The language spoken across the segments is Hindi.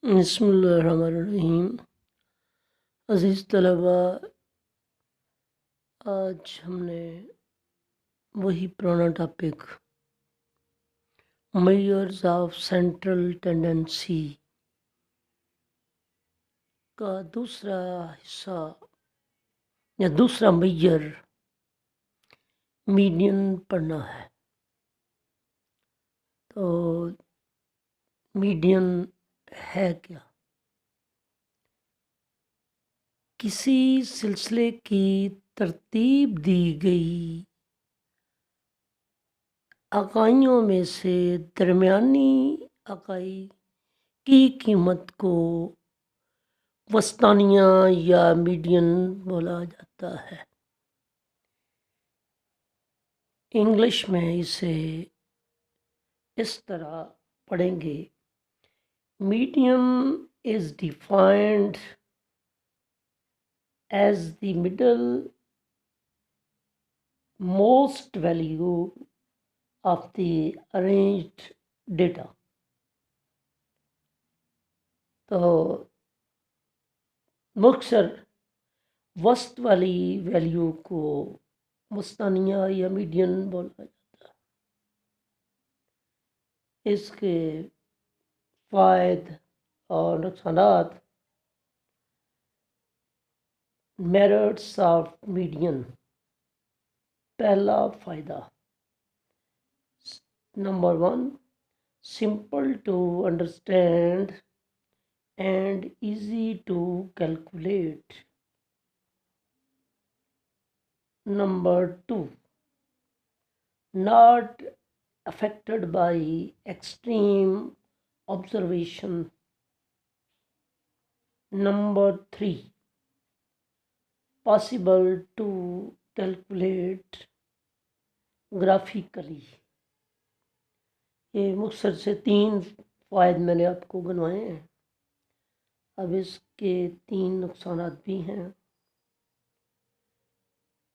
बिस्मिल्लाहिर्रहमानिर्रहीम। अज़ीज़ तलबा, आज हमने वही पुराना topic measures of central tendency का दूसरा हिस्सा या दूसरा मेजर मीडियन पढ़ना है। तो मीडियन है क्या? किसी सिलसिले की तरतीब दी गई इकाइयों में से दरमियानी इकाई की कीमत को वस्तानिया या मीडियन बोला जाता है। इंग्लिश में इसे इस तरह पढ़ेंगे: median is defined as the middle most value of the arranged data. तो मुख्तसर वस्त वाली वैल्यू को मुस्तानिया या मीडियन बोला जाता है। इसके फ़ायदे और नुकसानात। Merits of median. पहला फ़ायदा, number 1, simple to understand and easy to calculate. Number 2, not affected by extreme observation. Number 3, possible to calculate graphically. ये मुख्तसर से 3 फ़ायदे मैंने आपको गिनवाए हैं। अब इसके 3 नुकसानात भी हैं।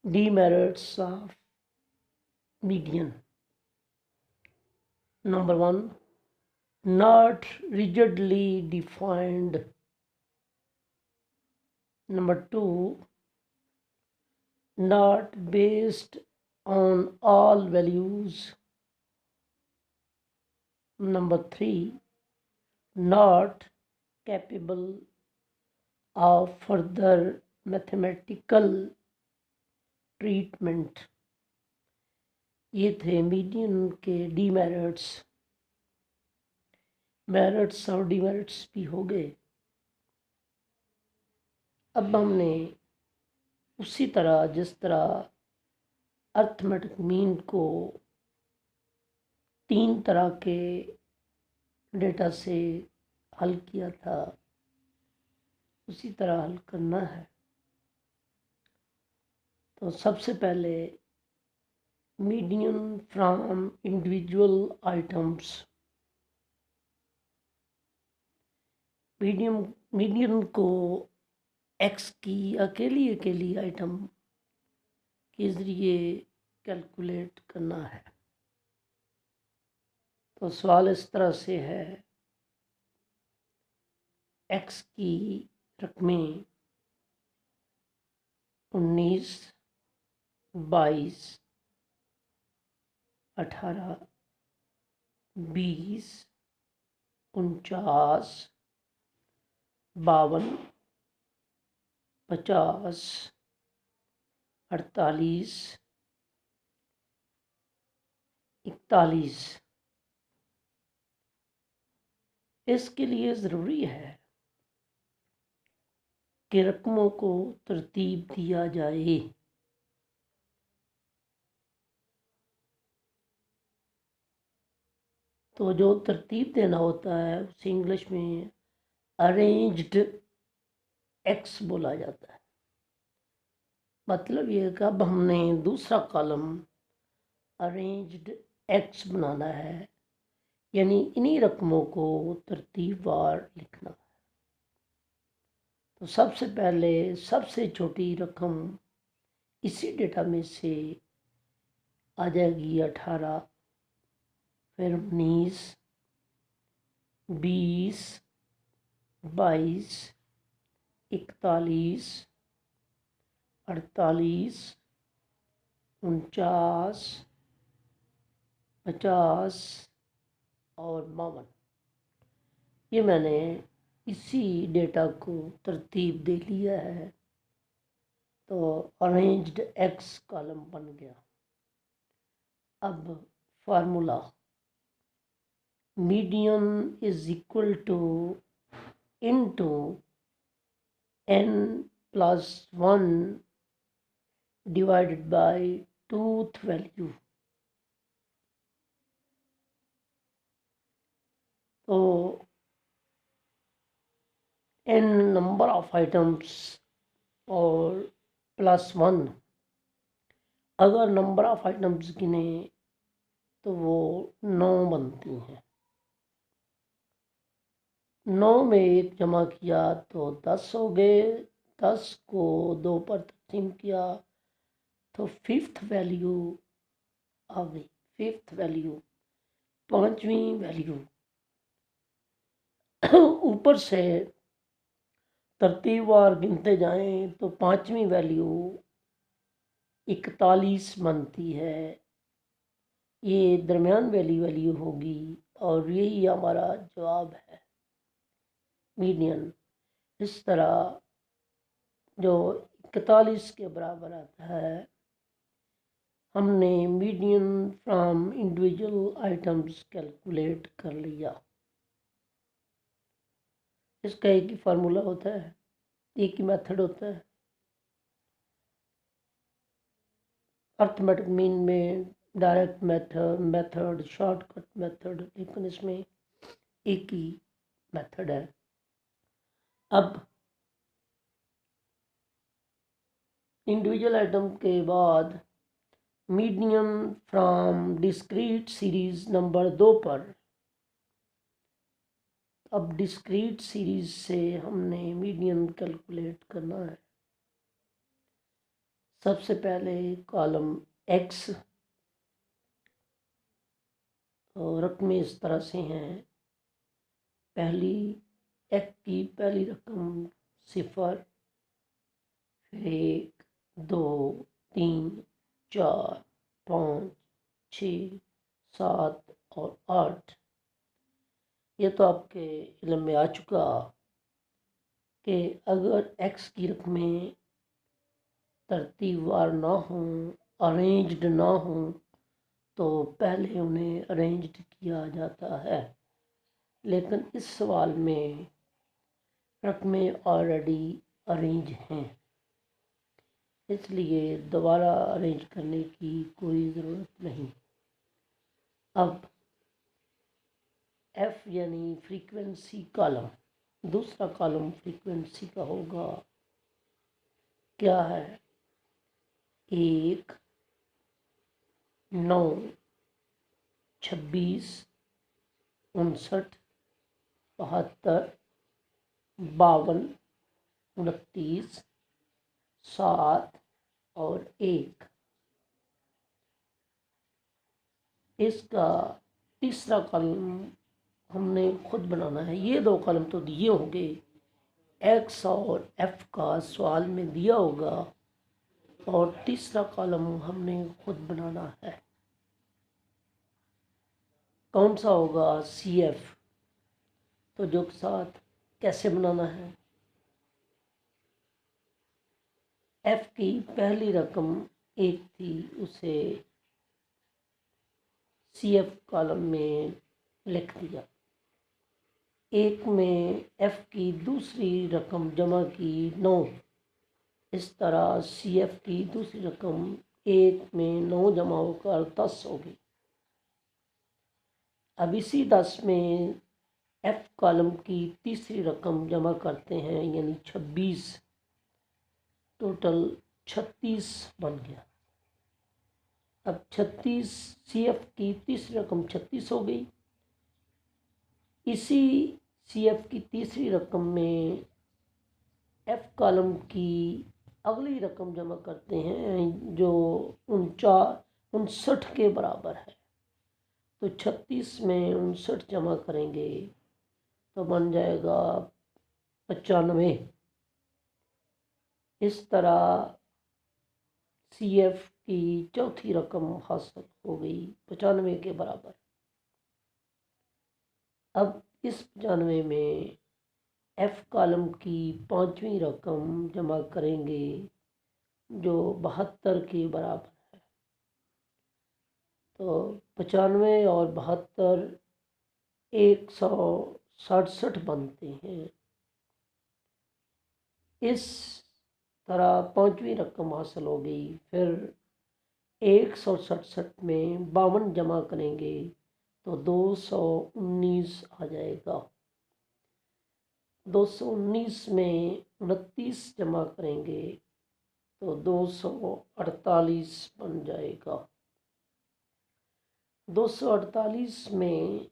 Demerits of median. Number 1, not rigidly defined. Number 2, not based on all values. Number 3, not capable of further mathematical treatment. ये थे मीडियन के डीमेरिट्स। मेरिट्स और डीमेरिट्स भी हो गए। अब हमने उसी तरह जिस तरह अर्थमेटिक मीन को 3 तरह के डेटा से हल किया था, उसी तरह हल करना है। तो सबसे पहले median from individual items. Median को एक्स की अकेली अकेली आइटम के ज़रिए कैलकुलेट करना है। तो सवाल इस तरह से है, एक्स की रकमें 19, 22, 18, 20, 49, 52, 50, 48, 41। इसके लिए ज़रूरी है कि रकमों को तरतीब दिया जाए। तो जो तरतीब देना होता है उसे इंग्लिश में अरेंज्ड एक्स बोला जाता है। मतलब ये कि अब हमने दूसरा कॉलम अरेंज्ड एक्स बनाना है, यानी इन्हीं रकमों को तरतीबवार लिखना है। तो सबसे पहले सबसे छोटी रकम इसी डेटा में से आ जाएगी 18, फिर 19, 20, 22, 41, 48, 49, 50 और 52। ये मैंने इसी डेटा को तरतीब दे लिया है, तो अरेंज्ड एक्स कॉलम बन गया। अब formula median is equal to into n plus 1 divided by tooth value. तो n नंबर ऑफ आइटम्स और प्लस 1, अगर नंबर ऑफ आइटम्स गिने तो वो 9 बनती हैं। 9 में 1 जमा किया तो 10 हो गए। 10 को 2 पर तकसीम किया तो फिफ्थ वैल्यू आ गई। फिफ्थ वैल्यू, पांचवी वैल्यू। ऊपर से तरतीबवार गिनते जाएं तो पांचवी वैल्यू 41 बनती है। ये दरमियान वैल्यू होगी और यही हमारा जवाब है, मीडियन। इस तरह जो 41 के बराबर आता है, हमने median from individual items calculate कर लिया। इसका एक ही फार्मूला होता है, एक ही मेथड होता है। अर्थमेटिक मीन में डायरेक्ट मेथड, शॉर्टकट मेथड, लेकिन इसमें एक ही मेथड है। अब इंडिविजुअल आइटम के बाद median from discrete series number 2 पर। अब डिस्क्रीट सीरीज से हमने मीडियन कैलकुलेट करना है। सबसे पहले कॉलम एक्स, तो रकमें इस तरह से हैं। पहली एक्स की पहली रकम 0, फिर 1, 2, 3, 4, 5, 6, 7 और 8। ये तो आपके इल्म में आ चुका कि अगर एक्स की रकमें तरतीबवार ना हों, अरेंज्ड ना हों, तो पहले उन्हें अरेंज्ड किया जाता है। लेकिन इस सवाल में रकमें ऑलरेडी अरेंज हैं, इसलिए दोबारा अरेंज करने की कोई ज़रूरत नहीं। अब एफ यानी फ्रीक्वेंसी कॉलम, दूसरा कॉलम फ्रीक्वेंसी का होगा। क्या है? 1, 9, 26, 59, 72, 52, 29, 7 और 1। इसका तीसरा कॉलम हमने खुद बनाना है। ये 2 कॉलम तो दिए होंगे, एक्स और एफ का सवाल में दिया होगा, और तीसरा कॉलम हमने खुद बनाना है। कौन सा होगा? C F. तो जो के साथ कैसे बनाना है? एफ की पहली रकम 1 थी, उसे सी एफ कॉलम में लिख दिया। 1 में एफ की दूसरी रकम जमा की 9। इस तरह सी एफ की दूसरी रकम 1 में 9 जमा होकर 10 होगी। अब इसी 10 में एफ कॉलम की तीसरी रकम जमा करते हैं, यानी 26। टोटल 36 बन गया। अब 36, सी एफ की तीसरी रकम 36 हो गई। इसी सी एफ की तीसरी रकम में एफ कॉलम की अगली रकम जमा करते हैं, जो 59 के बराबर है। तो 36 में 59 जमा करेंगे तो बन जाएगा 95। इस तरह CF की चौथी रकम हासिल हो गई 95 के बराबर। अब इस 95 में F कॉलम की पांचवी रकम जमा करेंगे जो 72 के बराबर है। तो 95 और 72 167 बनते हैं। इस तरह पांचवी रकम हासिल हो गई। फिर 167 में 52 जमा करेंगे तो 219 आ जाएगा। 219 में 29 जमा करेंगे तो 248 बन जाएगा। 248 में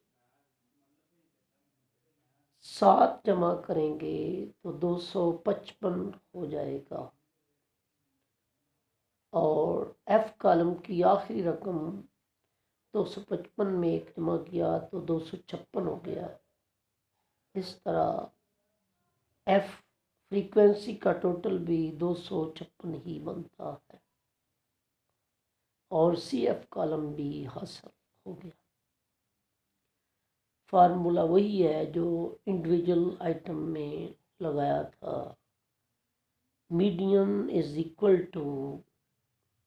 7 जमा करेंगे तो 255 हो जाएगा। और F कॉलम की आखिरी रकम 255 में 1 जमा किया तो 256 हो गया। इस तरह F फ्रीक्वेंसी का टोटल भी 256 ही बनता है और CF कॉलम भी हासिल हो गया। फार्मूला वही है जो इंडिविजुअल आइटम में लगाया था। Median is equal to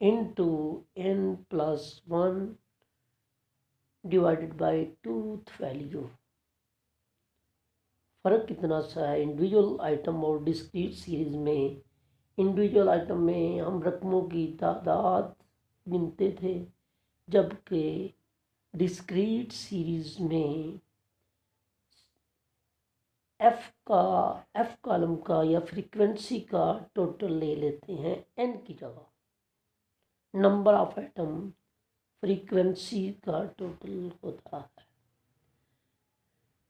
into n+1 divided by tooth value. फ़र्क कितना सा है इंडिविजुअल आइटम और डिस्क्रीट सीरीज में। इंडिविजुअल आइटम में हम रकमों की तादाद गिनते थे, जबकि डिस्क्रीट सीरीज में एफ कॉलम का या फ्रीक्वेंसी का टोटल ले लेते हैं n की जगह। नंबर ऑफ एटम फ्रीक्वेंसी का टोटल होता है।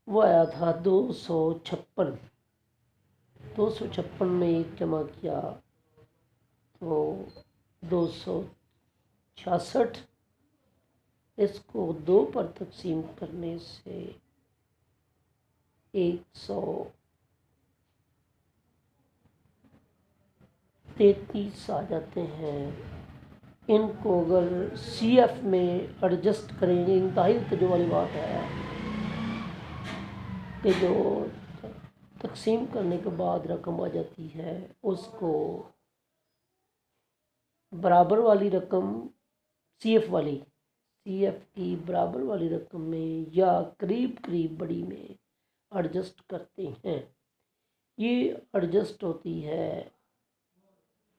वो आया था 256। 256 में 1 जमा किया तो 266। इसको 2 पर तकसीम करने से 133 आ जाते हैं। इनको अगर CF में एडजस्ट करेंगे, इंतहाई तजुर्बे वाली बात है कि जो तकसीम करने के बाद रकम आ जाती है उसको बराबर वाली रकम CF की बराबर वाली रकम में या करीब करीब बड़ी में एडजस्ट करते हैं। ये एडजस्ट होती है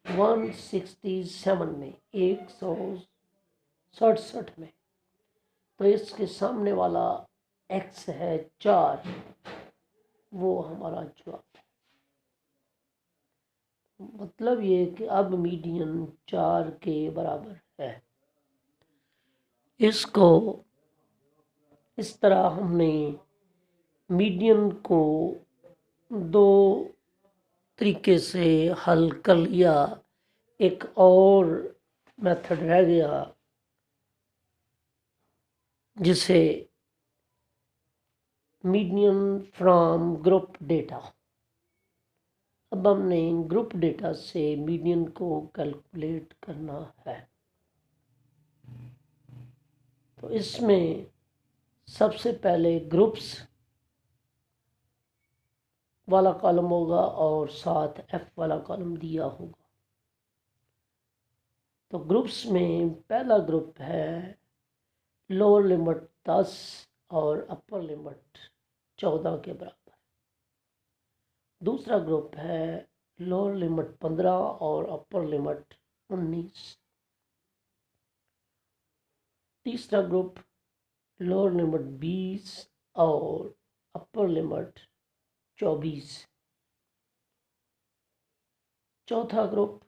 167 में, 167 में। तो इसके सामने वाला x है 4, वो हमारा जवाब है। मतलब ये कि अब मीडियन 4 के बराबर है। इसको इस तरह हमने मीडियन को 2 तरीके से हल कर लिया। एक और मेथड रह गया जिसे मीडियन फ्रॉम ग्रुप डेटा। अब हमने ग्रुप डेटा से मीडियन को कैलकुलेट करना है। तो इसमें सबसे पहले ग्रुप्स वाला कॉलम होगा और साथ F वाला कॉलम दिया होगा। तो ग्रुप्स में पहला ग्रुप है लोअर लिमिट 10 और अपर लिमिट 14 के बराबर। दूसरा ग्रुप है लोअर लिमिट 15 और अपर लिमिट 19। तीसरा ग्रुप लोअर लिमिट 20 और अपर लिमिट 24। चौथा ग्रुप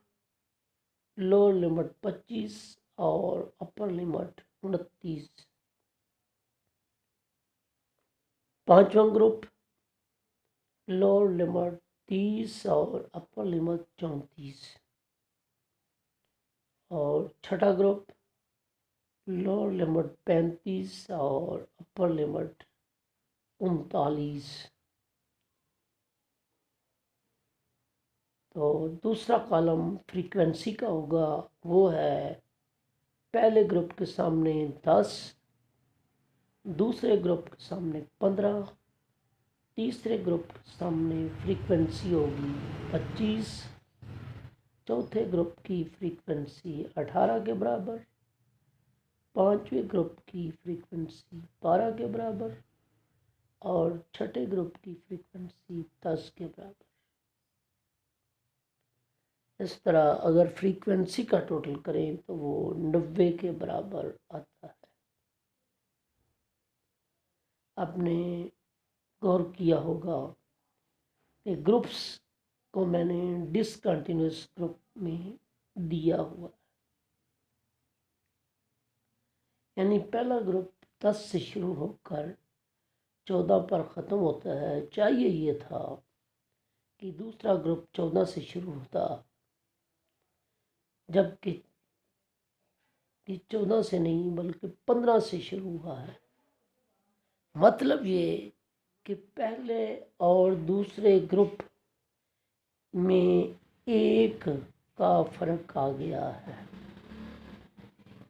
लोअर लिमिट 25 और अपर लिमिट 29। पांचवा ग्रुप लोअर लिमिट 30 और अपर लिमिट 34। और छठा ग्रुप लोअर लिमिट 35 और अपर लिमिट 39। तो दूसरा कॉलम फ्रीक्वेंसी का होगा, वो है पहले ग्रुप के सामने 10, दूसरे ग्रुप के सामने 15, तीसरे ग्रुप के सामने फ्रीक्वेंसी होगी 25, चौथे ग्रुप की फ्रीक्वेंसी 18 के बराबर, पांचवें ग्रुप की फ्रीक्वेंसी 12 के बराबर और छठे ग्रुप की फ्रीक्वेंसी 10 के बराबर। इस तरह अगर फ्रीक्वेंसी का टोटल करें तो वो 90 के बराबर आता है। आपने गौर किया होगा कि ग्रुप्स को मैंने डिसकंटिन्यूस ग्रुप में दिया हुआ, यानी पहला ग्रुप 10 से शुरू होकर 14 पर ख़त्म होता है। चाहिए ये था कि दूसरा ग्रुप 14 से शुरू होता, जबकि 14 से नहीं बल्कि 15 से शुरू हुआ है। मतलब ये कि पहले और दूसरे ग्रुप में एक का फर्क आ गया है,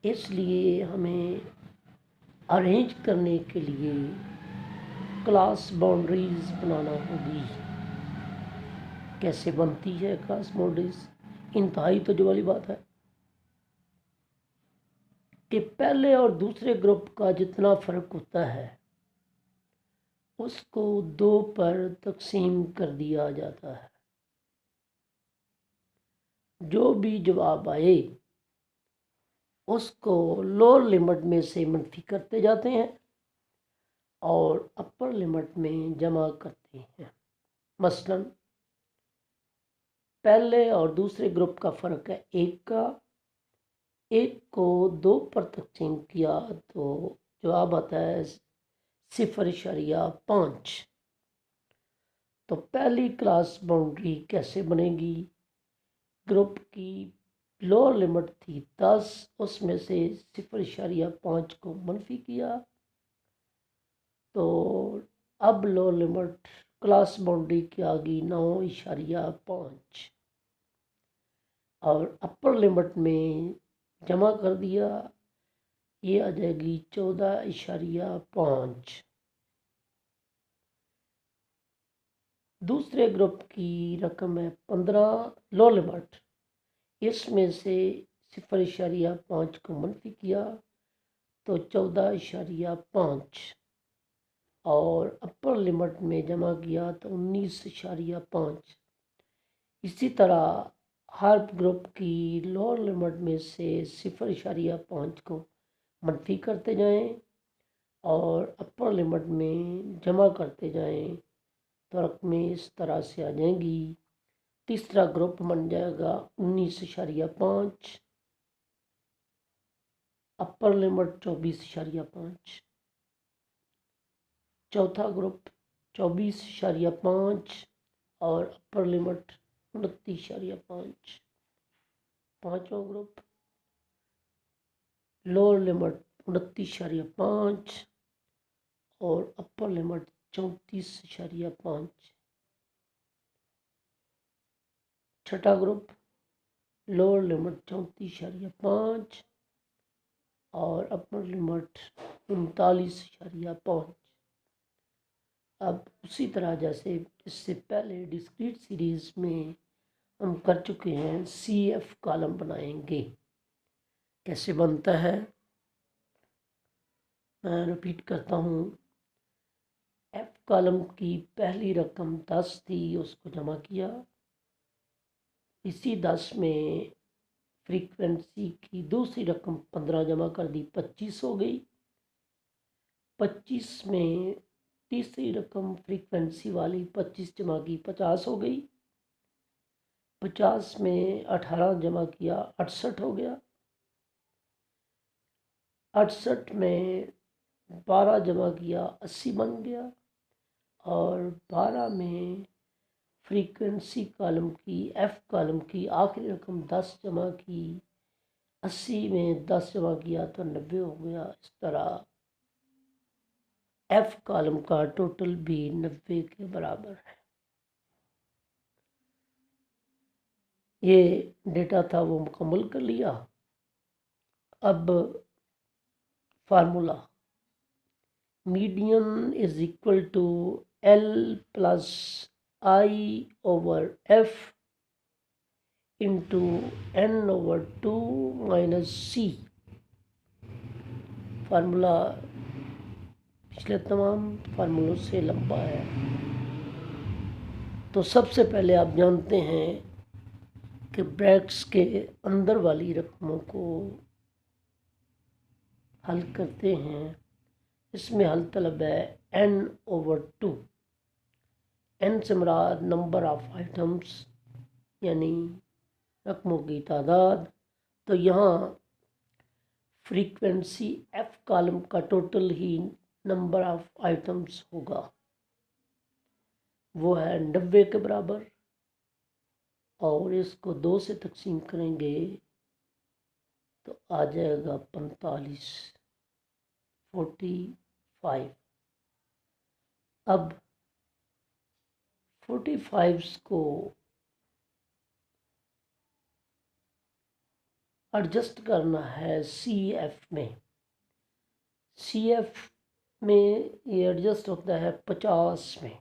इसलिए हमें अरेंज करने के लिए क्लास बाउंड्रीज बनाना होगी। कैसे बनती है क्लास बाउंड्रीज? इंतहाई तो जो वाली बात है कि पहले और दूसरे ग्रुप का जितना फर्क होता है उसको 2 पर तकसीम कर दिया जाता है। जो भी जवाब आए उसको लोअर लिमिट में से मनफी करते जाते हैं और अपर लिमिट में जमा करते हैं। मसलन पहले और दूसरे ग्रुप का फ़र्क है 1 का, 1 को 2 पर तकसीम किया तो जवाब आता है 0.5। तो पहली क्लास बाउंड्री कैसे बनेगी? ग्रुप की लोअर लिमिट थी 10, उसमें से 0.5 को मनफी किया तो अब लोअर लिमिट क्लास बाउंड्री की आ गई 9.5 और अपर लिमिट में जमा कर दिया, ये आ जाएगी 14.5। दूसरे ग्रुप की रकम है 15 लोअर लिमिट, इसमें से 0.5 को मनफी किया तो 14.5 और अपर लिमिट में जमा किया तो 19.5। इसी तरह हर ग्रुप की लोअर लिमिट में से 0.5 को मनफी करते जाएं और अपर लिमिट में जमा करते जाएं तो रकमें इस तरह से आ जाएंगी। तीसरा ग्रुप बन जाएगा 19.5, अपर लिमिट 24.5, चौथा ग्रुप 24.5 और अपर लिमिट 29.5, पाँचवा ग्रुप लोअर लिमिट 29.5 और अपर लिमिट 34.5, छठा ग्रुप लोअर लिमिट 34.5 और अपर लिमिट 39.5। अब उसी तरह जैसे इससे पहले डिस्क्रीट सीरीज में हम कर चुके हैं, CF कॉलम बनाएंगे। कैसे बनता है मैं रिपीट करता हूँ। F कॉलम की पहली रकम 10 थी, उसको जमा किया, इसी 10 में फ्रीक्वेंसी की दूसरी रकम 15 जमा कर दी, 25 हो गई। 25 में तीसरी रकम फ्रीक्वेंसी वाली 25 जमा की, 50 हो गई। 50 में 18 जमा किया, 68 हो गया। 68 में 12 जमा किया, 80 बन गया। और 12 में फ्रीक्वेंसी कॉलम की F कॉलम की आखिरी रकम 10 जमा की, 80 में 10 जमा किया तो 90 हो गया। इस तरह F कॉलम का टोटल भी 90 के बराबर है। ये डेटा था वो मुकम्मल कर लिया। अब formula median is equal to L plus I over F into N over 2 minus C. Formula पिछले तमाम फार्मूलों से लंबा है। तो सबसे पहले आप जानते हैं कि ब्रैकेट्स के अंदर वाली रकमों को हल करते हैं। इसमें हल तलब है n ओवर 2। n से मुराद नंबर ऑफ आइटम्स यानी रकमों की तादाद। तो यहाँ फ्रीक्वेंसी f कॉलम का total he number of items होगा, वो है 90 के बराबर। और इसको 2 से तकसीम करेंगे तो आ जाएगा 45 45। अब 45 को एडजस्ट करना है CF में। CF में ये एडजस्ट होता है 50 में।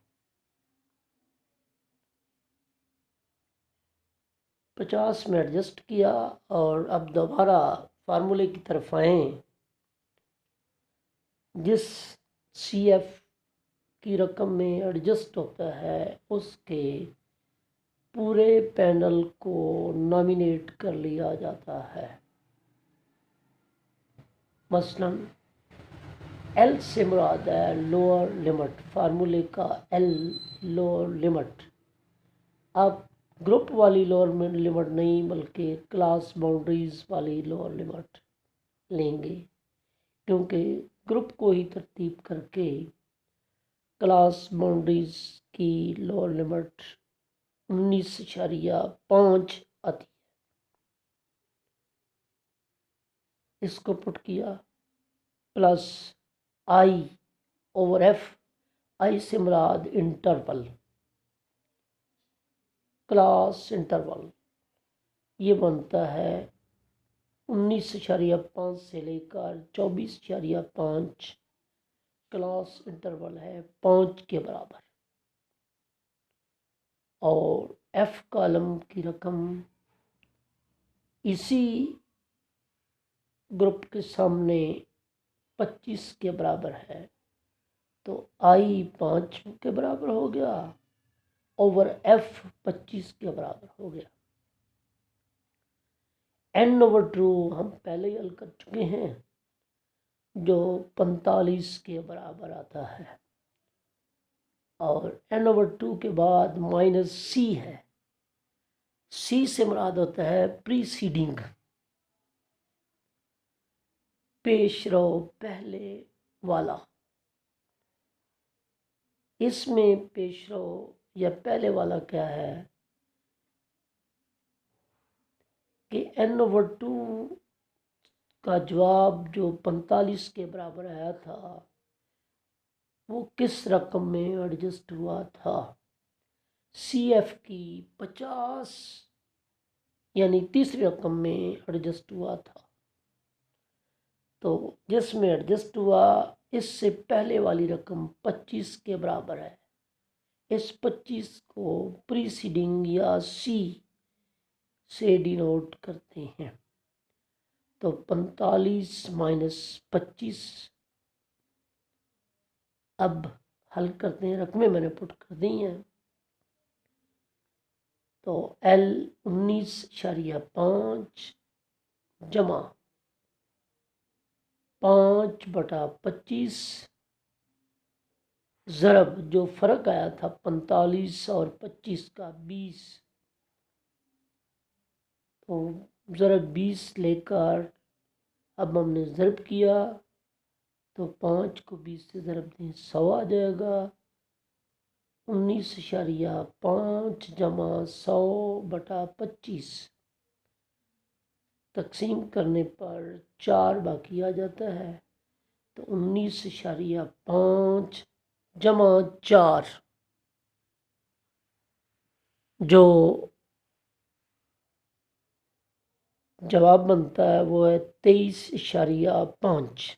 50 में एडजस्ट किया और अब दोबारा फार्मूले की तरफ आए। जिस CF की रकम में एडजस्ट होता है उसके पूरे पैनल को नॉमिनेट कर लिया जाता है। मसलन L से मुराद है लोअर लिमिट, फार्मूले का L लोअर लिमिट। आप ग्रुप वाली लोअर लिमिट नहीं बल्कि क्लास बाउंड्रीज वाली लोअर लिमिट लेंगे, क्योंकि ग्रुप को ही तरतीब करके क्लास बाउंड्रीज की लोअर लिमिट 19.5 आती है। इसको पुट किया प्लस आई ओवर एफ। आई से मुराद इंटरवल, क्लास इंटरवल। ये बनता है 19.5 से लेकर 24.5। क्लास इंटरवल है 5 के बराबर। और एफ कॉलम की रकम इसी ग्रुप के सामने 25 के बराबर है, तो आई 5 के बराबर हो गया ओवर एफ 25 के बराबर हो गया। एन ओवर 2 हम पहले ही हल कर चुके हैं, जो 45 के बराबर आता है। और एन ओवर 2 के बाद माइनस सी है। सी से मुराद होता है प्रीसीडिंग, पेश रो पहले वाला। इसमें पेश रो या पहले वाला क्या है कि n ओवर 2 का जवाब जो 45 के बराबर आया था वो किस रकम में एडजस्ट हुआ था। CF की 50 यानी तीसरी रकम में एडजस्ट हुआ था। तो जिसमें एडजस्ट हुआ इससे पहले वाली रकम 25 के बराबर है। इस 25 को प्रीसीडिंग या C से डिनोट करते हैं। तो 45 माइनस 25। अब हल करते हैं, रकमें मैंने पुट कर दी हैं। तो L 19.5 जमा 5/25 ज़रब जो फ़र्क आया था 45 और 25 का 20। तो ज़रब 20 लेकर अब हमने ज़रब किया तो 5 को 20 से ज़रब दें 100 आ जाएगा। 19.5 जमा 100/25 तकसीम करने पर 4 बाकी आ जाता है। तो 19.5 जमा 4 जो जवाब बनता है वो है 23.5।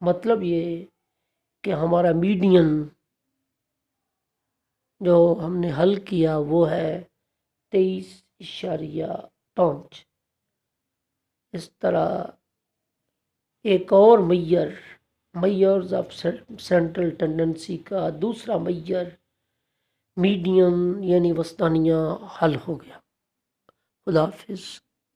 मतलब ये कि हमारा मीडियन जो हमने हल किया वो है 23.5। इस तरह एक और मैयर्स ऑफ सेंट्रल टेंडेंसी का दूसरा मैयर मीडियन यानी वस्तानिया हल हो गया। खुदा हाफिज़।